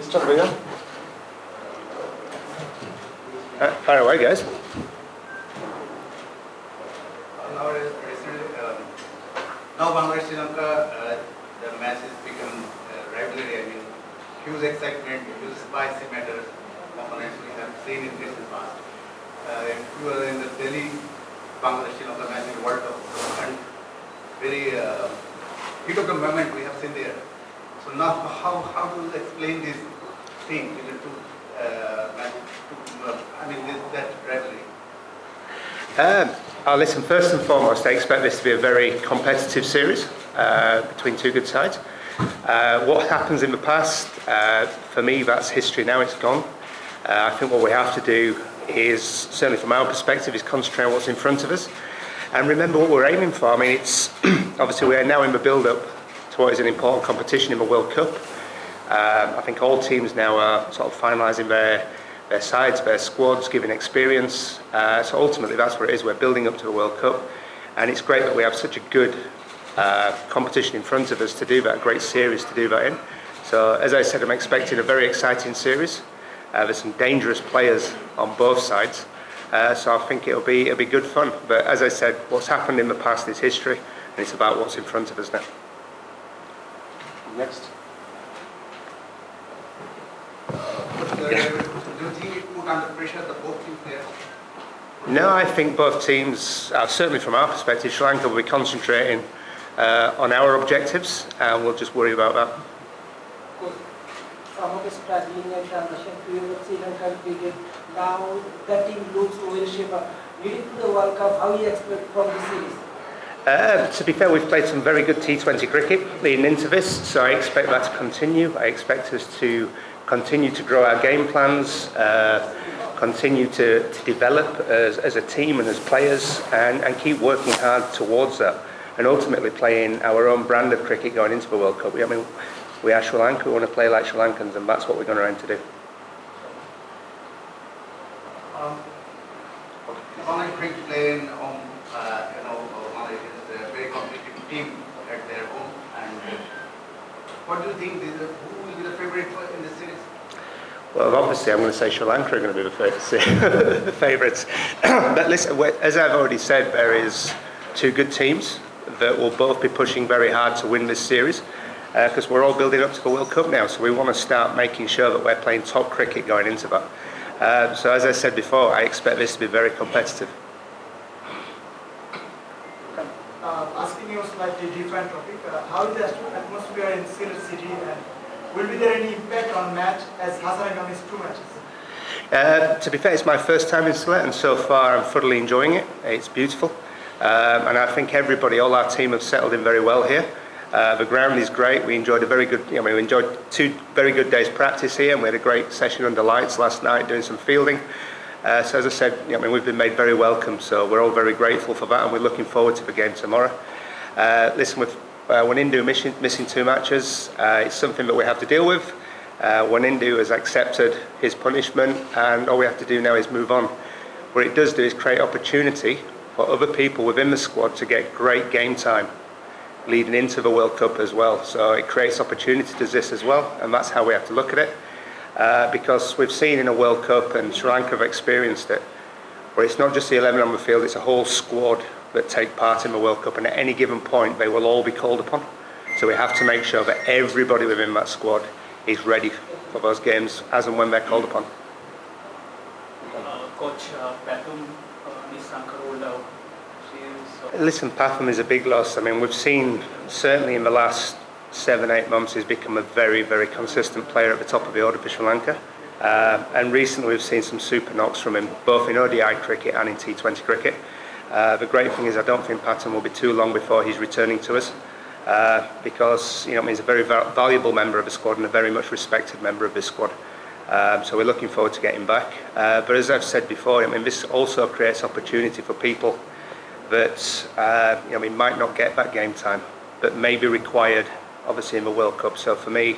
Start again. Fire away, guys. Now Bangladesh Sri Lanka, the match has become rivalry. I mean, huge excitement, huge spicy matters. Opponents we have seen in recent past. If you were in the Delhi Bangladesh Sri Lanka match in the World Cup, and very heat of the moment we have seen there. So now, how do you explain this thing in the two matches? That rivalry. Listen, first and foremost, I expect this to be a very competitive series between two good sides. What happens in the past, for me, that's history now, it's gone. I think what we have to do is, certainly from our perspective, is concentrate on what's in front of us. And remember what we're aiming for. I mean, it's obviously we are now in the build-up to what is an important competition in the World Cup. I think all teams now are sort of finalising their sides, their squads, giving experience. So ultimately that's what it is. We're building up to the World Cup, and it's great that we have such a good competition in front of us to do that, a great series to do that in. So as I said, I'm expecting a very exciting series. There's some dangerous players on both sides, so I think it'll be good fun. But as I said, what's happened in the past is history, and it's about what's in front of us now. Next. Do you think it put under pressure the both teams there? No, I think both teams, certainly from our perspective, Sri Lanka will be concentrating on our objectives, and we'll just worry about that. Some of the strategy and transition period Sri Lankan cricket, now that team looks well shaped up. Leading to the World Cup, how do you expect from the series? To be fair, we've played some very good T20 cricket leading into this, so I expect that to continue. I expect us to continue to grow our game plans, continue to develop as a team and as players, and keep working hard towards that, and ultimately playing our own brand of cricket going into the World Cup. I mean, we are Sri Lanka, we want to play like Sri Lankans, and that's what we're going to aim to do. Online cricket playing on, is a very competitive team at their home, and what do you think who will be the favourite in this series? Well, obviously, I'm going to say Sri Lanka are going to be the favourites. But listen, as I've already said, there is two good teams that will both be pushing very hard to win this series, because we're all building up to the World Cup now, so we want to start making sure that we're playing top cricket going into that. So as I said before, I expect this to be very competitive. Asking you slightly different topic, how is the atmosphere in Sylhet City, and will be there any impact on match as Hazaranga missed 2 matches? To be fair, it's my first time in Sylhet, and so far I'm thoroughly enjoying it. It's beautiful, and I think everybody, all our team have settled in very well here. The ground is great. We enjoyed we enjoyed 2 very good days practice here, and we had a great session under lights last night doing some fielding. So as I said, we've been made very welcome, so we're all very grateful for that, and we're looking forward to the game tomorrow. Listen, with Wanindu missing 2 matches, it's something that we have to deal with. Wanindu has accepted his punishment, and all we have to do now is move on. What it does do is create opportunity for other people within the squad to get great game time leading into the World Cup as well. So it creates opportunity to this as well, and that's how we have to look at it. Because we've seen in a World Cup, and Sri Lanka have experienced it, where it's not just the 11 on the field, it's a whole squad that take part in the World Cup, and at any given point they will all be called upon. So we have to make sure that everybody within that squad is ready for those games as and when they're called upon. Coach Pathum, Nissanka rolled out. Listen, Pathum is a big loss. I mean, we've seen, certainly in the last 7-8 months, he's become a very, very consistent player at the top of the order for Sri Lanka. And recently we've seen some super knocks from him, both in ODI cricket and in T20 cricket. The great thing is I don't think Pathum will be too long before he's returning to us, because he's a very valuable member of the squad and a very much respected member of this squad. So we're looking forward to getting back. But as I've said before, this also creates opportunity for people that might not get that game time, but may be required, obviously, in the World Cup. So for me,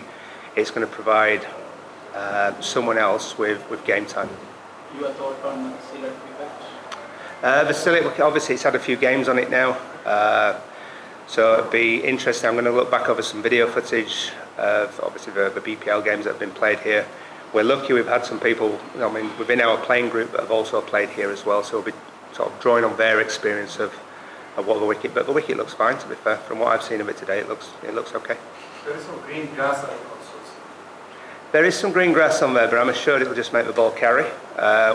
it's going to provide someone else with game time. Your thought on Silverwood? The Silverwood, obviously, it's had a few games on it now, so it'll be interesting. I'm going to look back over some video footage of obviously the BPL games that have been played here. We're lucky we've had some people, within our playing group that have also played here as well, so we'll be sort of drawing on their experience of what the wicket, but the wicket looks fine, to be fair. From what I've seen of it today, it looks okay. There is some green grass also. There is some green grass on there, but I'm assured it will just make the ball carry,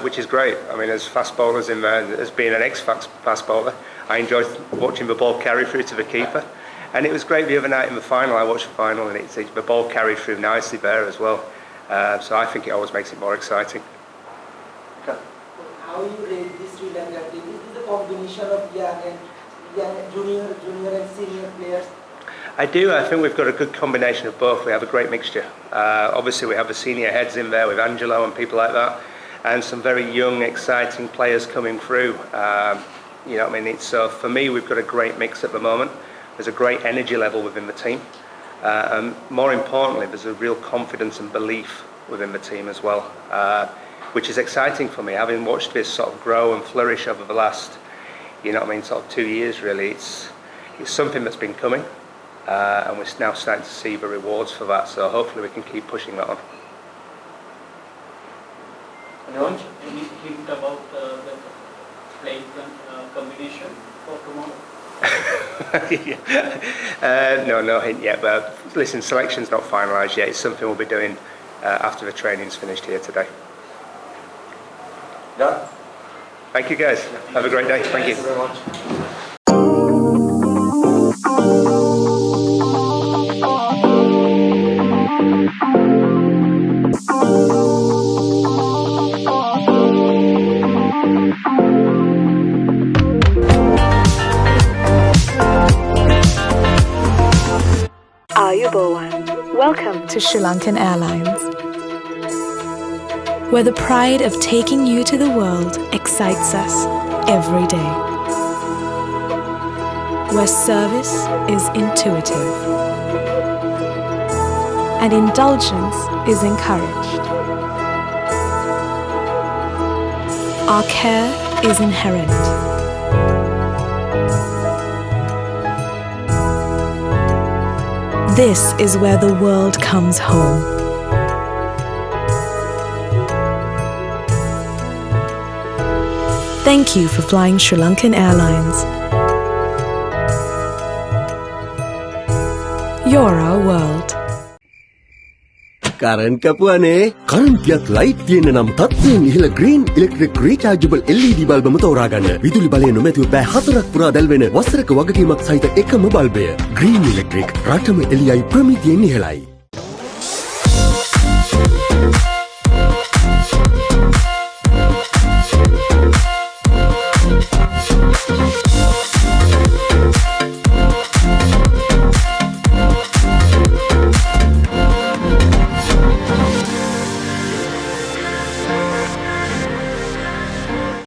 which is great. I mean, as fast bowlers in there, as being an ex-fast bowler, I enjoyed watching the ball carry through to the keeper. And it was great the other night in the final. I watched the final and the ball carried through nicely there as well. So I think it always makes it more exciting. How you rate this Sri Lanka team? Is it a combination of young junior and senior players? I do. I think we've got a good combination of both. We have a great mixture. Obviously, we have the senior heads in there with Angelo and people like that, and some very young, exciting players coming through. You know what I mean? So for me, we've got a great mix at the moment. There's a great energy level within the team. And more importantly, there's a real confidence and belief within the team as well, which is exciting for me. Having watched this sort of grow and flourish over the last, sort of 2 years really, it's something that's been coming. And we're now starting to see the rewards for that, so hopefully we can keep pushing that on. Any hint about the playing combination for tomorrow? No hint yet, but listen, selection's not finalised yet. It's something we'll be doing after the training's finished here today. Yeah. Thank you guys. Have a great day. Thank you. Thank you very much. Welcome to Sri Lankan Airlines, where the pride of taking you to the world excites us every day, where service is intuitive and indulgence is encouraged. Our care is inherent. This is where the world comes home. Thank you for flying Sri Lankan Airlines. You're our world. Current kapuane current ගියත් light තියෙන නම් තත්ත්වයෙන් ඉහළ green electric rechargeable LED බල්බම තෝරාගන්න. විදුලි බලය නොමැතිව පැය 4ක් පුරා දැල්වෙන වසරක වගකීමක් සහිත එකම බල්බය. Green electric රටම එළියයි ප්‍රමිතියෙන් ඉහළයි.